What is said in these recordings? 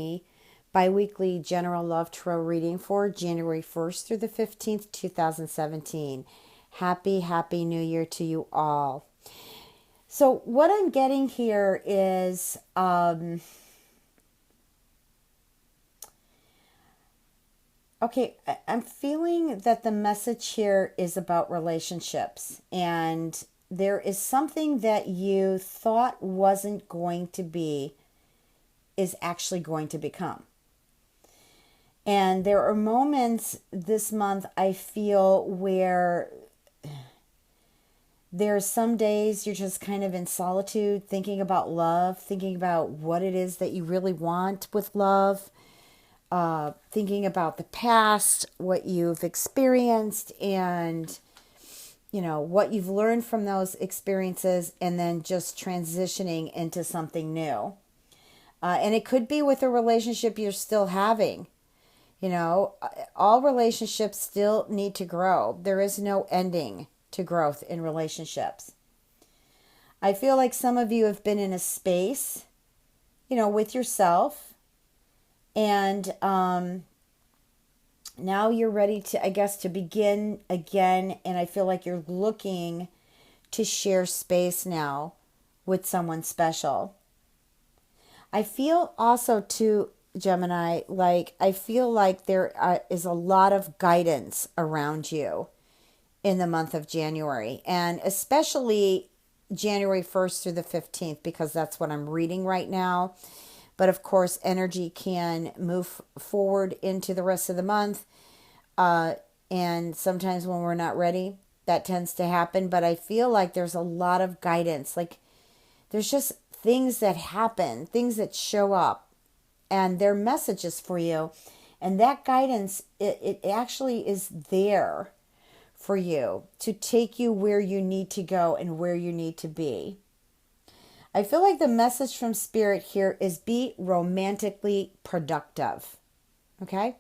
Gemini BiWeekly General Love Tarot reading for January 1st through the 15th, 2017. Happy New Year to you all. So what I'm getting here is okay, I'm feeling that the message here is about relationships, and there is something that you thought wasn't going to be is actually going to become. And there are moments this month I feel where there's some days you're just kind of in solitude, thinking about love, thinking about what it is that you really want with love, thinking about the past, what you've experienced, and what you've learned from those experiences, and then just transitioning into something new. And it could be with a relationship you're still having. All relationships still need to grow. There is no ending to growth in relationships. I feel like some of you have been in a space, with yourself, and now you're ready to, I guess, to begin again. And I feel like you're looking to share space now with someone special. I feel also too, Gemini, like I feel like there is a lot of guidance around you in the month of January, and especially January 1st through the 15th, because that's what I'm reading right now. But of course, energy can move forward into the rest of the month. And sometimes when we're not ready, that tends to happen. But I feel like there's a lot of guidance. Like there's just things that happen, things that show up, and they're messages for you. And that guidance, it actually is there for you to take you where you need to go and where you need to be. I feel like the message from Spirit here is be romantically productive. Okay?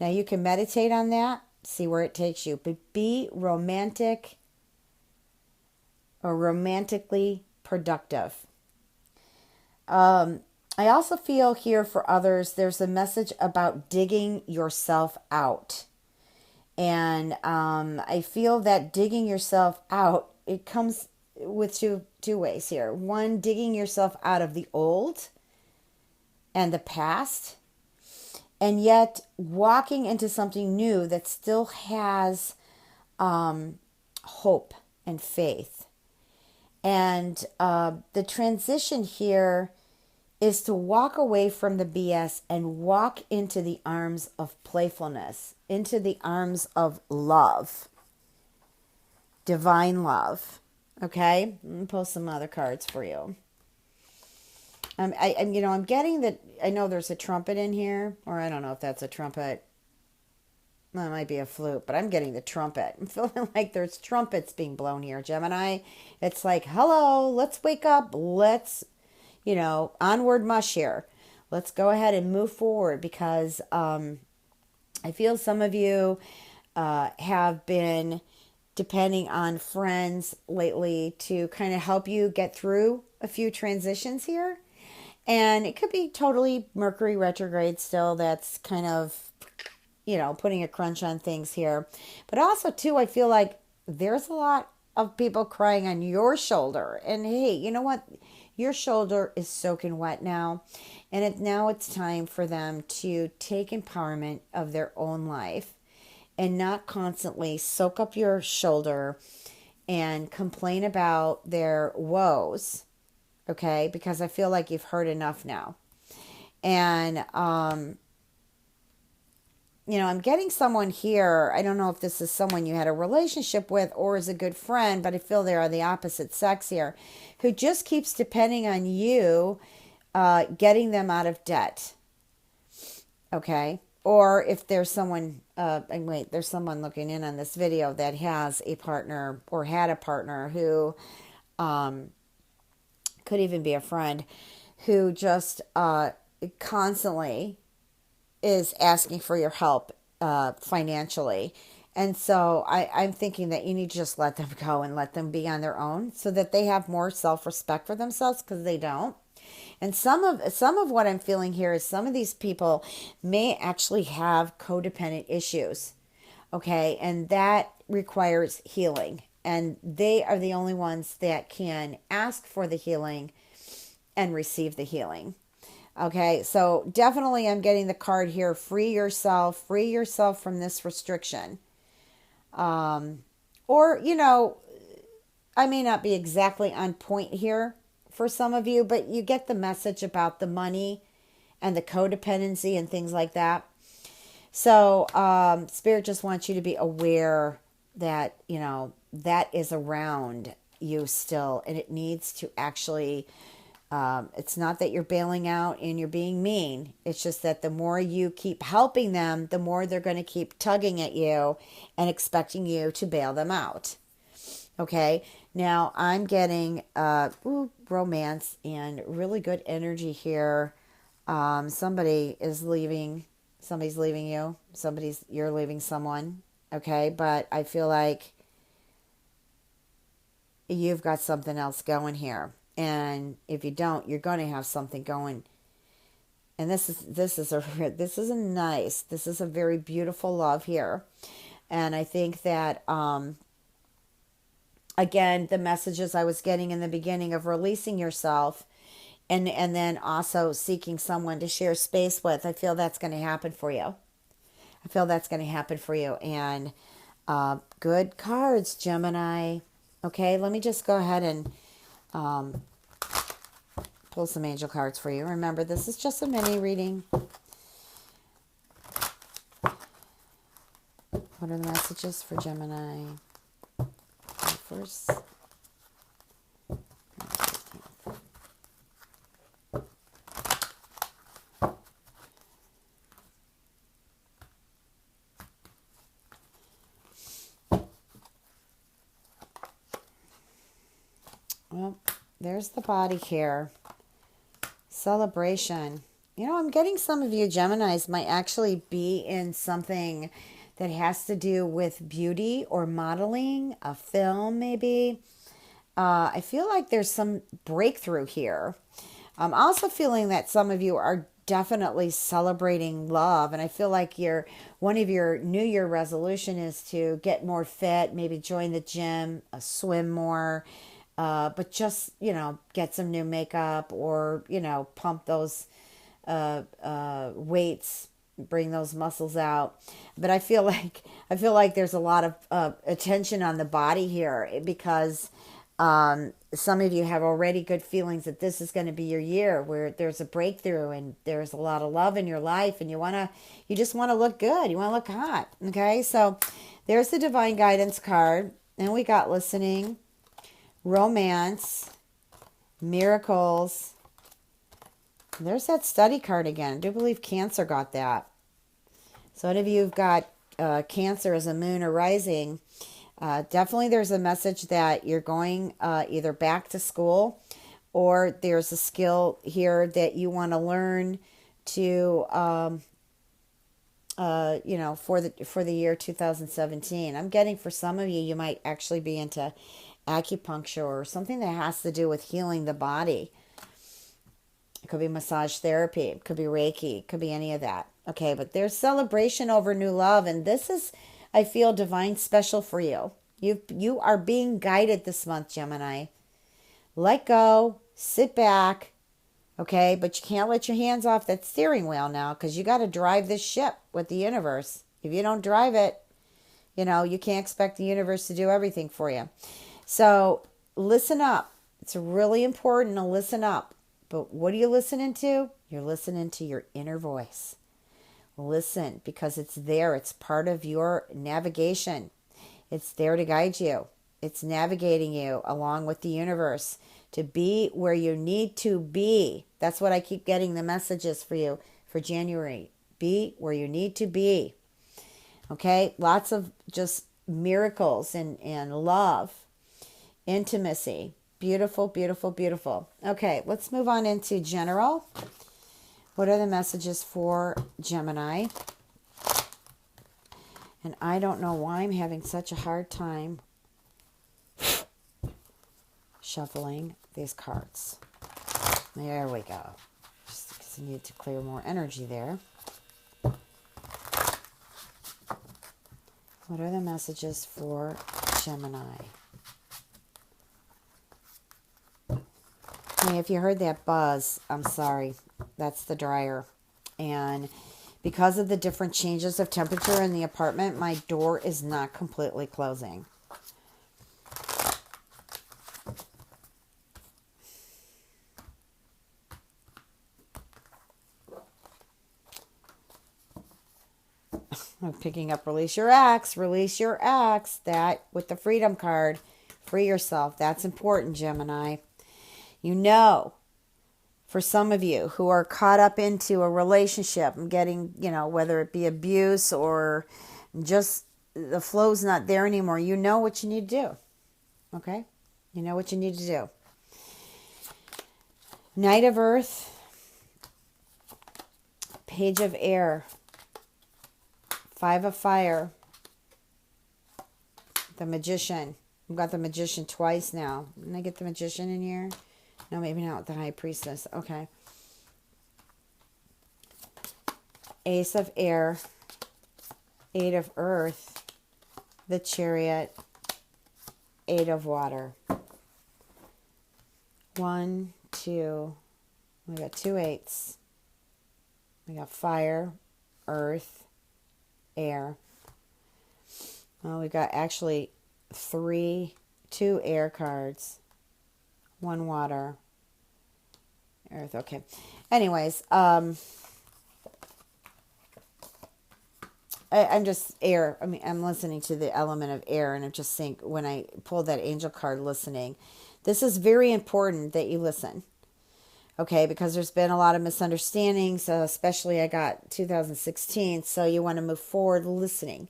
Now you can meditate on that, see where it takes you, but be romantic or romantically productive. I also feel here for others, there's a message about digging yourself out. And I feel that digging yourself out, it comes with two ways here. One, digging yourself out of the old and the past, and yet walking into something new that still has hope and faith. And the transition here is to walk away from the BS and walk into the arms of playfulness, into the arms of love, divine love. Okay, I'm gonna post some other cards for you. I'm getting that. I know there's a trumpet in here, or I don't know if that's a trumpet. Well, it might be a flute, but I'm getting the trumpet. I'm feeling like there's trumpets being blown here, Gemini. It's like, hello, let's wake up. Let's, onward mush here. Let's go ahead and move forward, because I feel some of you have been depending on friends lately to kind of help you get through a few transitions here. And it could be totally Mercury retrograde still. That's kind of, putting a crunch on things here. But also, too, I feel like there's a lot of people crying on your shoulder. And hey, you know what? Your shoulder is soaking wet now. And now it's time for them to take empowerment of their own life and not constantly soak up your shoulder and complain about their woes. Okay? Because I feel like you've heard enough now. And, I'm getting someone here. I don't know if this is someone you had a relationship with or is a good friend, but I feel they are the opposite sex here, who just keeps depending on you, getting them out of debt. Okay? Or if there's someone, there's someone looking in on this video that has a partner or had a partner who could even be a friend who just constantly is asking for your help financially. And so I'm thinking that you need to just let them go and let them be on their own so that they have more self-respect for themselves, because they don't. And some of what I'm feeling here is some of these people may actually have codependent issues. Okay, and that requires healing. And they are the only ones that can ask for the healing and receive the healing. Okay, so definitely I'm getting the card here, free yourself from this restriction. Or, I may not be exactly on point here for some of you, but you get the message about the money and the codependency and things like that. So, Spirit just wants you to be aware that, that is around you still, and it needs to actually, it's not that you're bailing out and you're being mean. It's just that the more you keep helping them, the more they're going to keep tugging at you and expecting you to bail them out. Okay, now I'm getting romance and really good energy here. Somebody's leaving you. You're leaving someone. Okay, but I feel like you've got something else going here. And if you don't, you're going to have something going. And this is a very beautiful love here. And I think that, again, the messages I was getting in the beginning of releasing yourself and then also seeking someone to share space with, I feel that's going to happen for you. And good cards, Gemini. Okay, let me just go ahead and pull some angel cards for you. Remember, this is just a mini reading. What are the messages for Gemini? First. Well, there's the body here. Celebration. I'm getting some of you Geminis might actually be in something that has to do with beauty or modeling, a film maybe. I feel like there's some breakthrough here. I'm also feeling that some of you are definitely celebrating love, and I feel like one of your New Year resolution is to get more fit, maybe join the gym, swim more, but just get some new makeup or pump those weights, bring those muscles out. But I feel like there's a lot of attention on the body here because some of you have already good feelings that this is going to be your year where there's a breakthrough and there's a lot of love in your life, and you just want to look good. You want to look hot. Okay, so there's the divine guidance card, and we got listening, romance, miracles. There's that study card again. I do believe Cancer got that. So any of you who've got Cancer as a moon or rising, definitely there's a message that you're going either back to school or there's a skill here that you want to learn to, for the year 2017. I'm getting for some of you, you might actually be into acupuncture or something that has to do with healing the body. It could be massage therapy. It could be Reiki. It could be any of that. Okay, but there's celebration over new love. And this is, I feel, divine special for you. You are being guided this month, Gemini. Let go. Sit back. Okay, but you can't let your hands off that steering wheel now because you got to drive this ship with the universe. If you don't drive it, you can't expect the universe to do everything for you. So listen up. It's really important to listen up. But what are you listening to? You're listening to your inner voice. Listen, because it's there. It's part of your navigation. It's there to guide you. It's navigating you along with the universe to be where you need to be. That's what I keep getting the messages for you for January. Be where you need to be. Okay? Lots of just miracles and love, intimacy. Beautiful, beautiful, beautiful. Okay, let's move on into general. What are the messages for Gemini? And I don't know why I'm having such a hard time shuffling these cards. There we go. Just because I need to clear more energy there. What are the messages for Gemini? Hey, if you heard that buzz, I'm sorry. That's the dryer. And because of the different changes of temperature in the apartment, my door is not completely closing. I'm picking up release your ex, release your ex. That with the freedom card, free yourself. That's important, Gemini. You know, for some of you who are caught up into a relationship and getting, whether it be abuse or just the flow's not there anymore, you know what you need to do. Okay? You know what you need to do. Knight of Earth, Page of Air, Five of Fire, the Magician. I've got the Magician twice now. Didn't I get the Magician in here? No, maybe not with the High Priestess. Okay. Ace of Air, Eight of Earth, the Chariot, Eight of Water. 1, 2, we got 2 eights. We got fire, earth, air. Well, we got actually 2 air cards, 1 water, earth. Okay. Anyways, I'm just air. I mean, I'm listening to the element of air, and I'm just saying when I pulled that angel card, listening. This is very important that you listen. Okay, because there's been a lot of misunderstandings, especially I got 2016, so you want to move forward listening.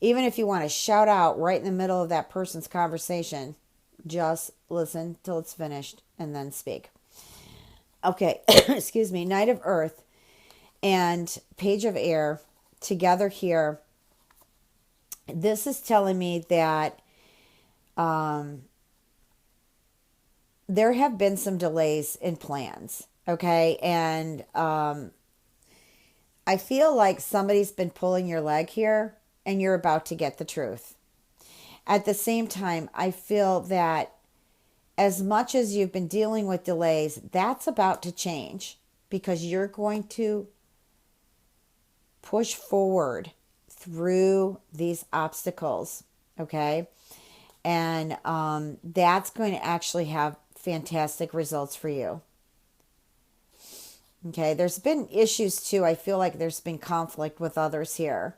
Even if you want to shout out right in the middle of that person's conversation, just listen till it's finished and then speak. Okay, excuse me, Knight of Earth and Page of Air together here. This is telling me that there have been some delays in plans, okay? And I feel like somebody's been pulling your leg here and you're about to get the truth. At the same time, I feel that as much as you've been dealing with delays, that's about to change because you're going to push forward through these obstacles, okay? And that's going to actually have fantastic results for you. Okay, there's been issues too. I feel like there's been conflict with others here.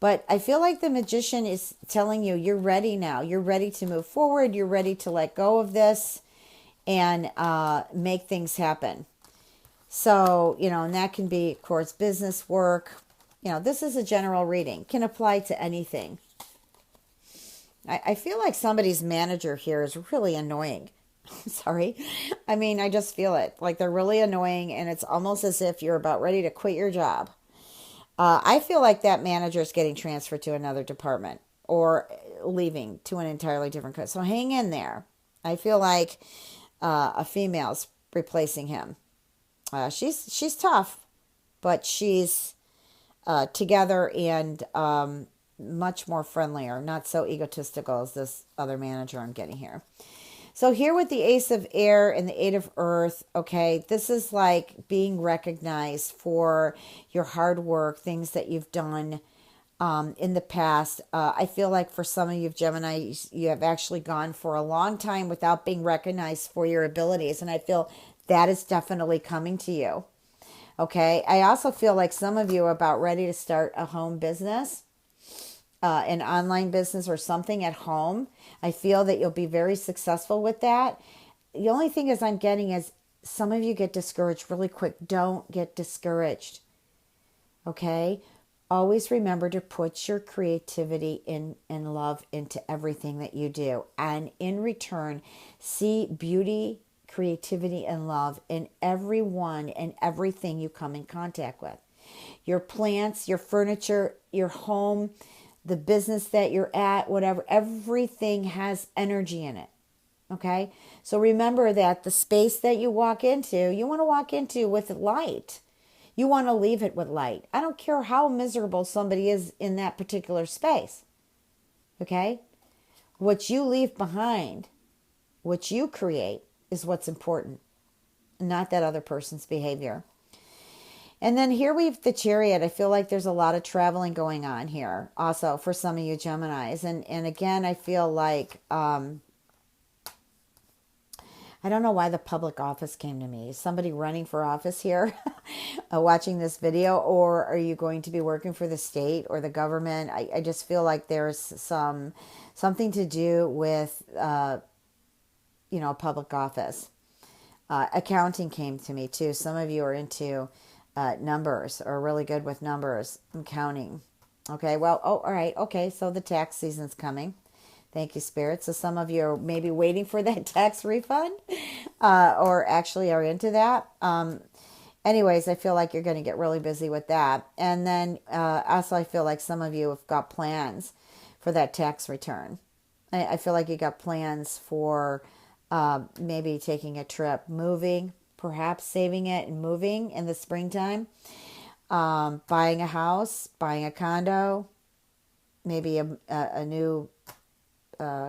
But I feel like the Magician is telling you you're ready now. You're ready to move forward. You're ready to let go of this and make things happen. So, and that can be, of course, business work. This is a general reading. Can apply to anything. I feel like somebody's manager here is really annoying. Sorry. I mean, I just feel it. Like they're really annoying and it's almost as if you're about ready to quit your job. I feel like that manager is getting transferred to another department or leaving to an entirely different company. So hang in there. I feel like a female's replacing him. She's tough, but she's together and much more friendlier, not so egotistical as this other manager I'm getting here. So here with the Ace of Air and the Eight of Earth, okay, this is like being recognized for your hard work, things that you've done in the past. I feel like for some of you Gemini, you have actually gone for a long time without being recognized for your abilities. And I feel that is definitely coming to you. Okay, I also feel like some of you are about ready to start a home business. An online business or something at home. I feel that you'll be very successful with that. The only thing is I'm getting is some of you get discouraged really quick. Don't get discouraged. Okay? Always remember to put your creativity and love into everything that you do. And in return, see beauty, creativity, and love in everyone and everything you come in contact with. Your plants, your furniture, your home, the business that you're at, whatever, everything has energy in it. Okay? So remember that the space that you walk into, you want to walk into with light. You want to leave it with light. I don't care how miserable somebody is in that particular space. Okay? What you leave behind, what you create, is what's important, not that other person's behavior. And then here we have the Chariot. I feel like there's a lot of traveling going on here also for some of you Geminis. And again, I feel like, I don't know why the public office came to me. Is somebody running for office here watching this video? Or are you going to be working for the state or the government? I just feel like there's something to do with, public office. Accounting came to me too. Some of you are into numbers, or really good with numbers and counting. Okay, well, all right. Okay, so the tax season's coming. Thank you, Spirit. So some of you are maybe waiting for that tax refund or actually are into that. Anyways, I feel like you're going to get really busy with that. And then also I feel like some of you have got plans for that tax return. I feel like you got plans for maybe taking a trip, moving, perhaps saving it and moving in the springtime, buying a house, buying a condo, maybe a new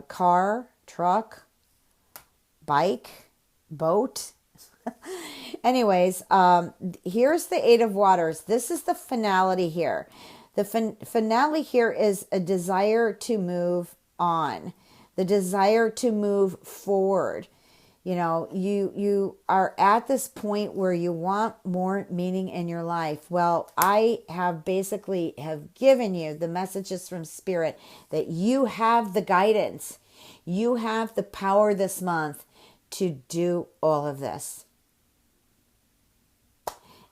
car, truck, bike, boat. Anyways, here's the Eight of Waters. This is the finality here. The finale here is a desire to move on, the desire to move forward. You know, you are at this point where you want more meaning in your life. Well, I have basically have given you the messages from Spirit that you have the guidance. You have the power this month to do all of this.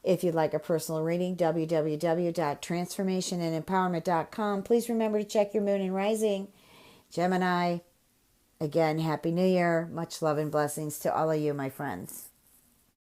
If you'd like a personal reading, www.transformationandempowerment.com. Please remember to check your moon and rising. Gemini, again, Happy New Year. Much love and blessings to all of you, my friends.